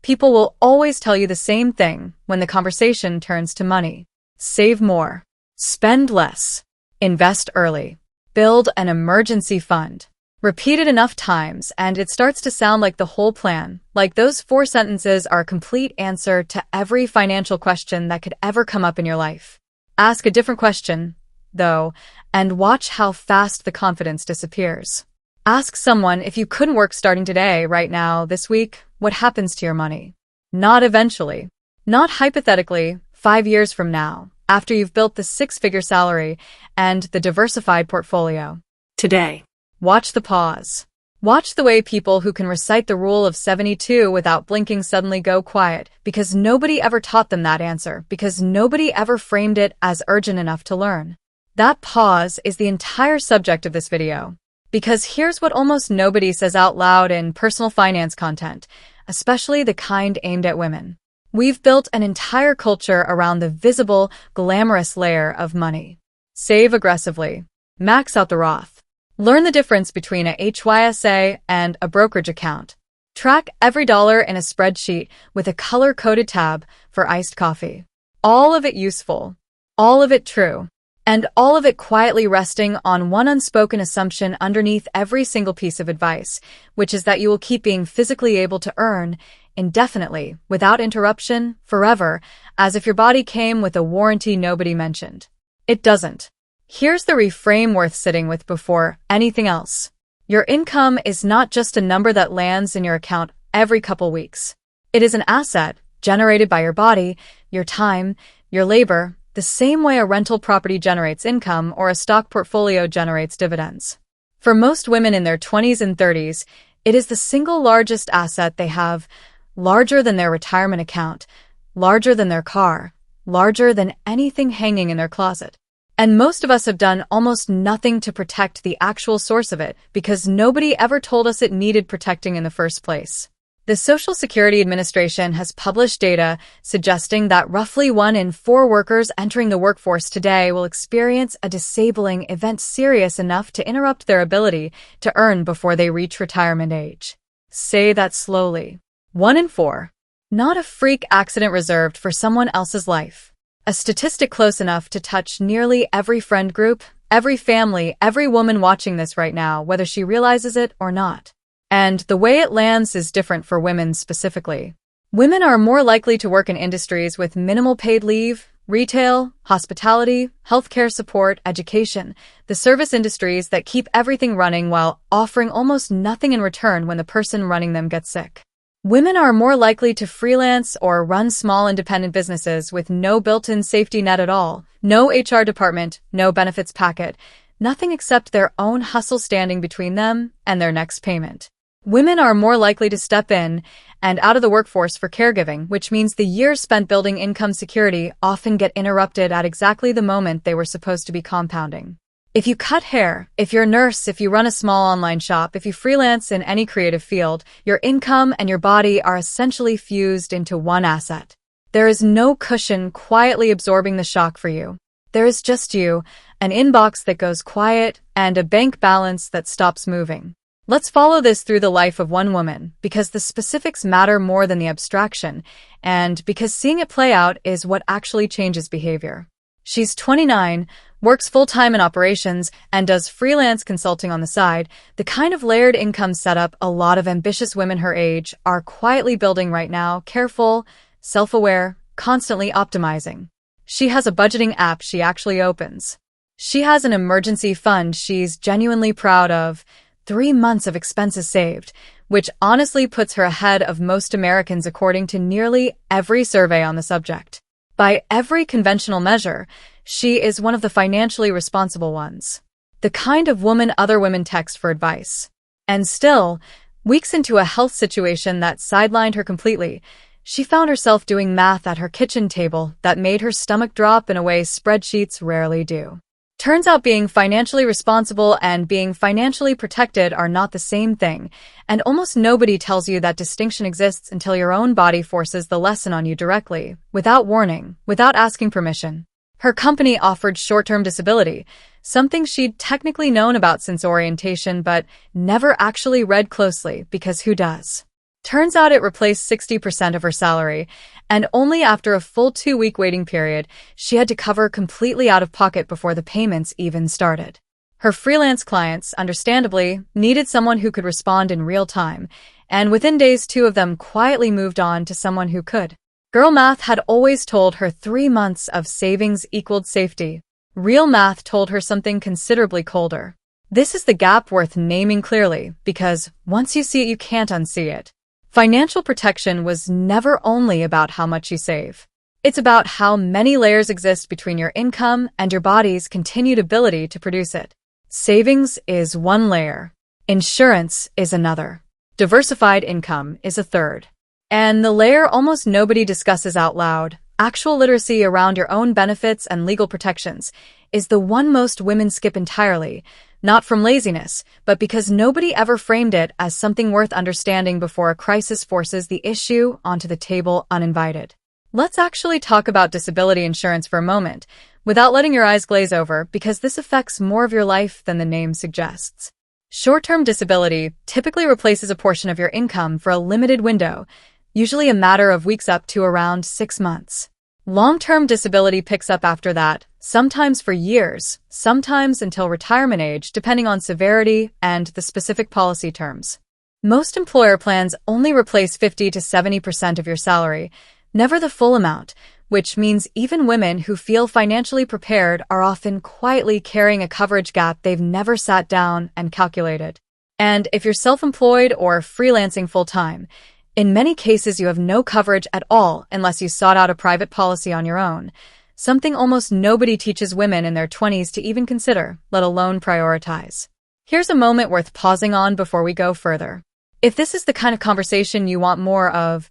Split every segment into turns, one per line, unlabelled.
People will always tell you the same thing when the conversation turns to money. Save more. Spend less. Invest early. Build an emergency fund. Repeat it enough times and it starts to sound like the whole plan, like those 4 sentences are a complete answer to every financial question that could ever come up in your life. Ask a different question, though, and watch how fast the confidence disappears. Ask someone, if you couldn't work starting today, right now, this week, what happens to your money? Not eventually. Not hypothetically, 5 years from now, after you've built the 6-figure salary and the diversified portfolio. Today. Watch the pause. Watch the way people who can recite the rule of 72 without blinking suddenly go quiet, because nobody ever taught them that answer, because nobody ever framed it as urgent enough to learn. That pause is the entire subject of this video. Because here's what almost nobody says out loud in personal finance content, especially the kind aimed at women. We've built an entire culture around the visible, glamorous layer of money. Save aggressively. Max out the Roth. Learn the difference between a HYSA and a brokerage account. Track every dollar in a spreadsheet with a color-coded tab for iced coffee. All of it useful. All of it true. And all of it quietly resting on one unspoken assumption underneath every single piece of advice, which is that you will keep being physically able to earn indefinitely, without interruption, forever, as if your body came with a warranty nobody mentioned. It doesn't. Here's the reframe worth sitting with before anything else. Your income is not just a number that lands in your account every couple weeks. It is an asset generated by your body, your time, your labor, the same way a rental property generates income or a stock portfolio generates dividends. For most women in their 20s and 30s, it is the single largest asset they have, larger than their retirement account, larger than their car, larger than anything hanging in their closet. And most of us have done almost nothing to protect the actual source of it because nobody ever told us it needed protecting in the first place. The Social Security Administration has published data suggesting that roughly 1 in 4 workers entering the workforce today will experience a disabling event serious enough to interrupt their ability to earn before they reach retirement age. Say that slowly. 1 in 4. Not a freak accident reserved for someone else's life. A statistic close enough to touch nearly every friend group, every family, every woman watching this right now, whether she realizes it or not. And the way it lands is different for women specifically. Women are more likely to work in industries with minimal paid leave, retail, hospitality, healthcare support, education, the service industries that keep everything running while offering almost nothing in return when the person running them gets sick. Women are more likely to freelance or run small independent businesses with no built-in safety net at all, no HR department, no benefits packet, nothing except their own hustle standing between them and their next payment. Women are more likely to step in and out of the workforce for caregiving, which means the years spent building income security often get interrupted at exactly the moment they were supposed to be compounding. If you cut hair, if you're a nurse, if you run a small online shop, if you freelance in any creative field, your income and your body are essentially fused into one asset. There is no cushion quietly absorbing the shock for you. There is just you, an inbox that goes quiet, and a bank balance that stops moving. Let's follow this through the life of one woman, because the specifics matter more than the abstraction, and because seeing it play out is what actually changes behavior. She's 29, works full-time in operations, and does freelance consulting on the side, the kind of layered income setup a lot of ambitious women her age are quietly building right now, careful, self-aware, constantly optimizing. She has a budgeting app she actually opens. She has an emergency fund she's genuinely proud of, 3 months of expenses saved, which honestly puts her ahead of most Americans according to nearly every survey on the subject. By every conventional measure, she is one of the financially responsible ones. The kind of woman other women text for advice. And still, weeks into a health situation that sidelined her completely, she found herself doing math at her kitchen table that made her stomach drop in a way spreadsheets rarely do. Turns out being financially responsible and being financially protected are not the same thing, and almost nobody tells you that distinction exists until your own body forces the lesson on you directly, without warning, without asking permission. Her company offered short-term disability, something she'd technically known about since orientation but never actually read closely because who does? Turns out it replaced 60% of her salary, and only after a full 2-week waiting period, she had to cover completely out of pocket before the payments even started. Her freelance clients, understandably, needed someone who could respond in real time, and within days 2 of them quietly moved on to someone who could. Girl math had always told her 3 months of savings equaled safety. Real math told her something considerably colder. This is the gap worth naming clearly, because once you see it, you can't unsee it. Financial protection was never only about how much you save. It's about how many layers exist between your income and your body's continued ability to produce it. Savings is one layer. Insurance is another. Diversified income is a third. And the layer almost nobody discusses out loud, actual literacy around your own benefits and legal protections, is the one most women skip entirely, not from laziness, but because nobody ever framed it as something worth understanding before a crisis forces the issue onto the table uninvited. Let's actually talk about disability insurance for a moment, without letting your eyes glaze over, because this affects more of your life than the name suggests. Short-term disability typically replaces a portion of your income for a limited window, usually a matter of weeks up to around 6 months. Long-term disability picks up after that, sometimes for years, sometimes until retirement age, depending on severity and the specific policy terms. Most employer plans only replace 50 to 70% of your salary, never the full amount, which means even women who feel financially prepared are often quietly carrying a coverage gap they've never sat down and calculated. And if you're self-employed or freelancing full-time, in many cases you have no coverage at all unless you sought out a private policy on your own, something almost nobody teaches women in their 20s to even consider, let alone prioritize. Here's a moment worth pausing on before we go further. If this is the kind of conversation you want more of,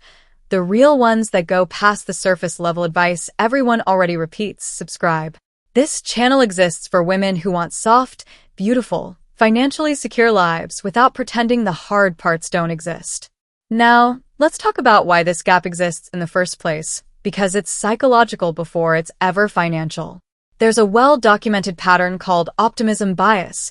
the real ones that go past the surface level advice everyone already repeats, subscribe. This channel exists for women who want soft, beautiful, financially secure lives without pretending the hard parts don't exist. Now, let's talk about why this gap exists in the first place, because it's psychological before it's ever financial. There's a well-documented pattern called optimism bias,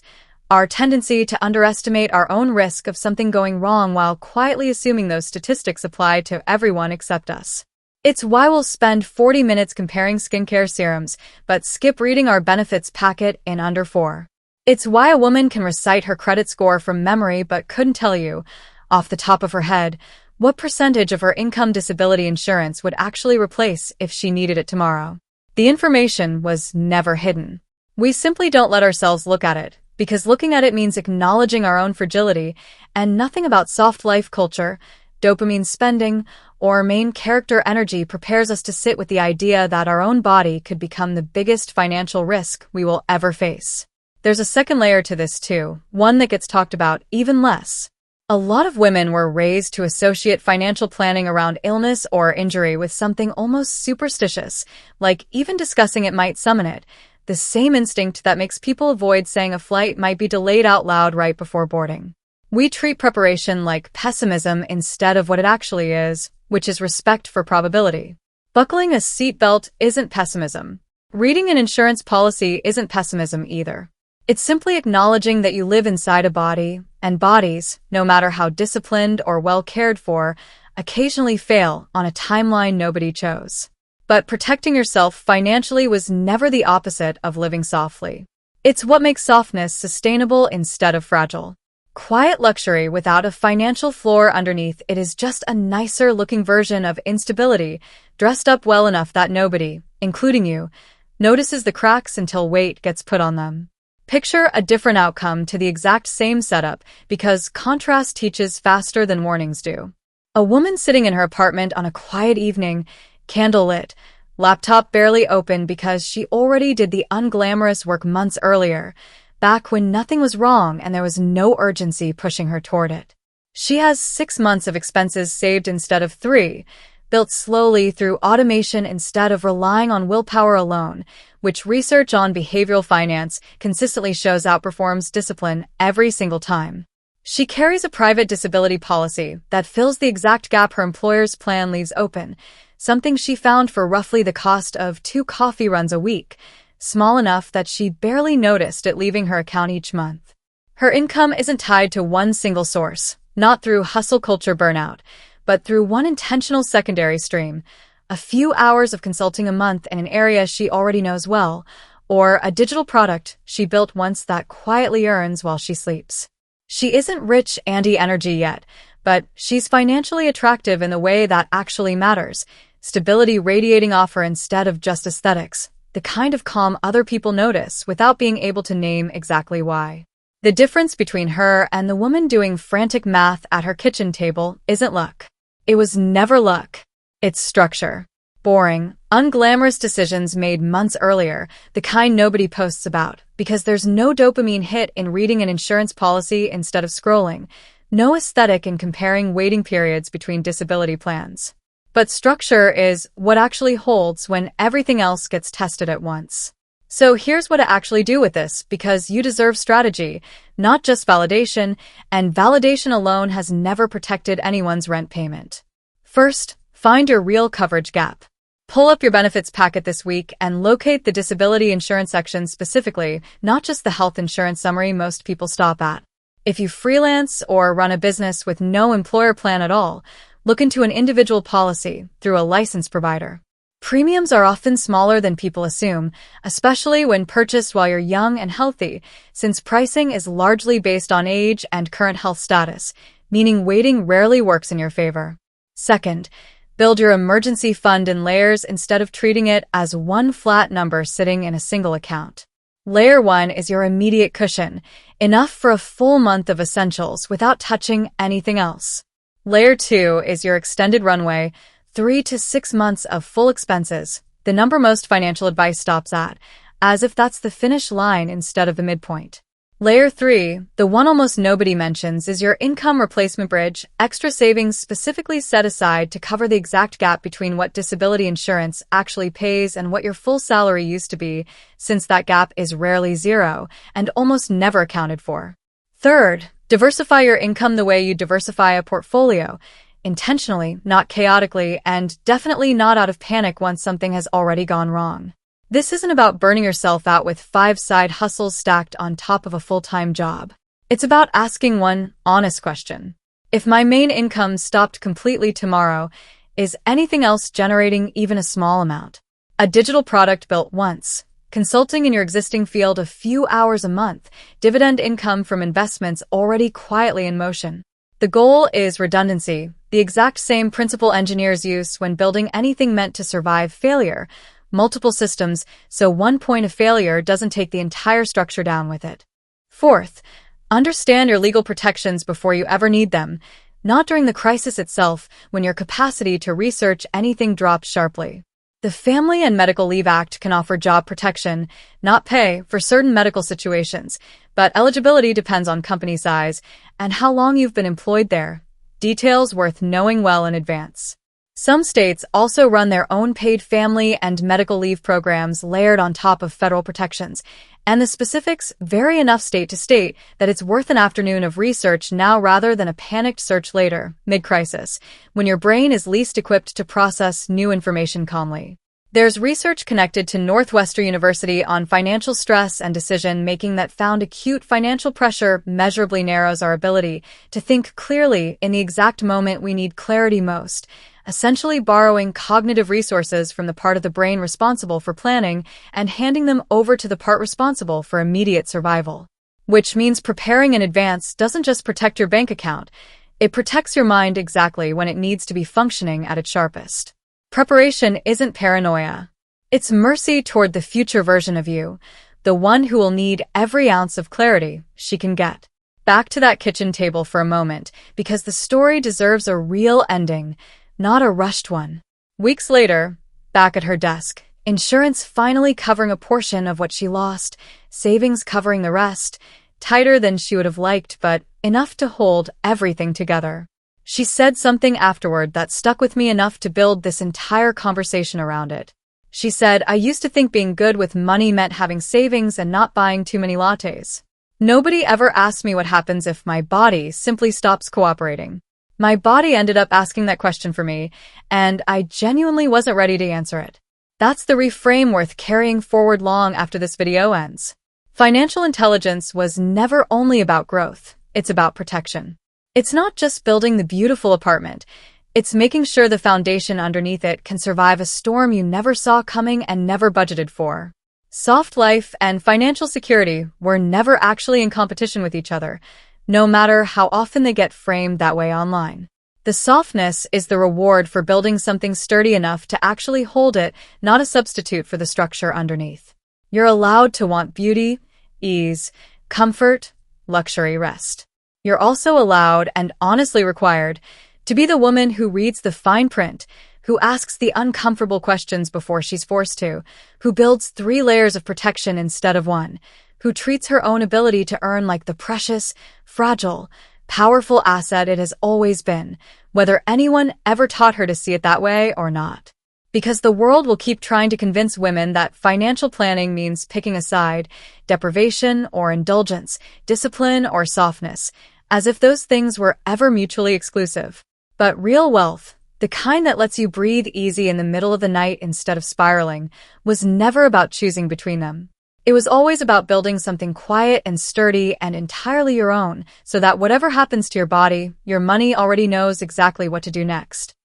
our tendency to underestimate our own risk of something going wrong while quietly assuming those statistics apply to everyone except us. It's why we'll spend 40 minutes comparing skincare serums, but skip reading our benefits packet in under 4. It's why a woman can recite her credit score from memory but couldn't tell you, off the top of her head, what percentage of her income disability insurance would actually replace if she needed it tomorrow. The information was never hidden. We simply don't let ourselves look at it, because looking at it means acknowledging our own fragility, and nothing about soft life culture, dopamine spending, or main character energy prepares us to sit with the idea that our own body could become the biggest financial risk we will ever face. There's a second layer to this too, one that gets talked about even less. A lot of women were raised to associate financial planning around illness or injury with something almost superstitious, like even discussing it might summon it, the same instinct that makes people avoid saying a flight might be delayed out loud right before boarding. We treat preparation like pessimism instead of what it actually is, which is respect for probability. Buckling a seatbelt isn't pessimism. Reading an insurance policy isn't pessimism either. It's simply acknowledging that you live inside a body, and bodies, no matter how disciplined or well cared for, occasionally fail on a timeline nobody chose. But protecting yourself financially was never the opposite of living softly. It's what makes softness sustainable instead of fragile. Quiet luxury without a financial floor underneath it is just a nicer looking version of instability, dressed up well enough that nobody, including you, notices the cracks until weight gets put on them. Picture a different outcome to the exact same setup, because contrast teaches faster than warnings do. A woman sitting in her apartment on a quiet evening, candle lit, laptop barely open because she already did the unglamorous work months earlier, back when nothing was wrong and there was no urgency pushing her toward it. She has 6 months of expenses saved instead of 3, built slowly through automation instead of relying on willpower alone, which research on behavioral finance consistently shows outperforms discipline every single time. She carries a private disability policy that fills the exact gap her employer's plan leaves open, something she found for roughly the cost of 2 coffee runs a week, small enough that she barely noticed it leaving her account each month. Her income isn't tied to one single source, not through hustle culture burnout, but through one intentional secondary stream, a few hours of consulting a month in an area she already knows well, or a digital product she built once that quietly earns while she sleeps. She isn't rich Andy energy yet, but she's financially attractive in the way that actually matters, stability radiating off her instead of just aesthetics, the kind of calm other people notice without being able to name exactly why. The difference between her and the woman doing frantic math at her kitchen table isn't luck. It was never luck. It's structure. Boring, unglamorous decisions made months earlier, the kind nobody posts about, because there's no dopamine hit in reading an insurance policy instead of scrolling, no aesthetic in comparing waiting periods between disability plans. But structure is what actually holds when everything else gets tested at once. So here's what to actually do with this, because you deserve strategy, not just validation, and validation alone has never protected anyone's rent payment. First, find your real coverage gap. Pull up your benefits packet this week and locate the disability insurance section specifically, not just the health insurance summary most people stop at. If you freelance or run a business with no employer plan at all, look into an individual policy through a licensed provider. Premiums are often smaller than people assume, especially when purchased while you're young and healthy, since pricing is largely based on age and current health status, meaning waiting rarely works in your favor. Second, build your emergency fund in layers instead of treating it as one flat number sitting in a single account. Layer 1 is your immediate cushion, enough for a full month of essentials without touching anything else. Layer 2 is your extended runway, 3 to 6 months of full expenses, the number most financial advice stops at, as if that's the finish line instead of the midpoint. Layer 3, the one almost nobody mentions, is your income replacement bridge, extra savings specifically set aside to cover the exact gap between what disability insurance actually pays and what your full salary used to be, since that gap is rarely zero and almost never accounted for. Third, diversify your income the way you diversify a portfolio, intentionally, not chaotically, and definitely not out of panic once something has already gone wrong. This isn't about burning yourself out with 5 side hustles stacked on top of a full-time job. It's about asking one honest question. If my main income stopped completely tomorrow, is anything else generating even a small amount? A digital product built once, consulting in your existing field a few hours a month, dividend income from investments already quietly in motion. The goal is redundancy, the exact same principle engineers use when building anything meant to survive failure, multiple systems, so one point of failure doesn't take the entire structure down with it. Fourth, understand your legal protections before you ever need them, not during the crisis itself when your capacity to research anything drops sharply. The Family and Medical Leave Act can offer job protection, not pay, for certain medical situations, but eligibility depends on company size and how long you've been employed there. Details worth knowing well in advance. Some states also run their own paid family and medical leave programs layered on top of federal protections, and the specifics vary enough state to state that it's worth an afternoon of research now rather than a panicked search later, mid-crisis, when your brain is least equipped to process new information calmly. There's research connected to Northwestern University on financial stress and decision-making that found acute financial pressure measurably narrows our ability to think clearly in the exact moment we need clarity most, essentially borrowing cognitive resources from the part of the brain responsible for planning and handing them over to the part responsible for immediate survival. Which means preparing in advance doesn't just protect your bank account, it protects your mind exactly when it needs to be functioning at its sharpest. Preparation isn't paranoia. It's mercy toward the future version of you, the one who will need every ounce of clarity she can get. Back to that kitchen table for a moment, because the story deserves a real ending, not a rushed one. Weeks later, back at her desk, insurance finally covering a portion of what she lost, savings covering the rest, tighter than she would have liked, but enough to hold everything together. She said something afterward that stuck with me enough to build this entire conversation around it. She said, "I used to think being good with money meant having savings and not buying too many lattes. Nobody ever asked me what happens if my body simply stops cooperating. My body ended up asking that question for me, and I genuinely wasn't ready to answer it." That's the reframe worth carrying forward long after this video ends. Financial intelligence was never only about growth, it's about protection. It's not just building the beautiful apartment. It's making sure the foundation underneath it can survive a storm you never saw coming and never budgeted for. Soft life and financial security were never actually in competition with each other, no matter how often they get framed that way online. The softness is the reward for building something sturdy enough to actually hold it, not a substitute for the structure underneath. You're allowed to want beauty, ease, comfort, luxury, rest. You're also allowed, and honestly required, to be the woman who reads the fine print, who asks the uncomfortable questions before she's forced to, who builds 3 layers of protection instead of 1, who treats her own ability to earn like the precious, fragile, powerful asset it has always been, whether anyone ever taught her to see it that way or not. Because the world will keep trying to convince women that financial planning means picking a side, deprivation or indulgence, discipline or softness, as if those things were ever mutually exclusive. But real wealth, the kind that lets you breathe easy in the middle of the night instead of spiraling, was never about choosing between them. It was always about building something quiet and sturdy and entirely your own, so that whatever happens to your body, your money already knows exactly what to do next.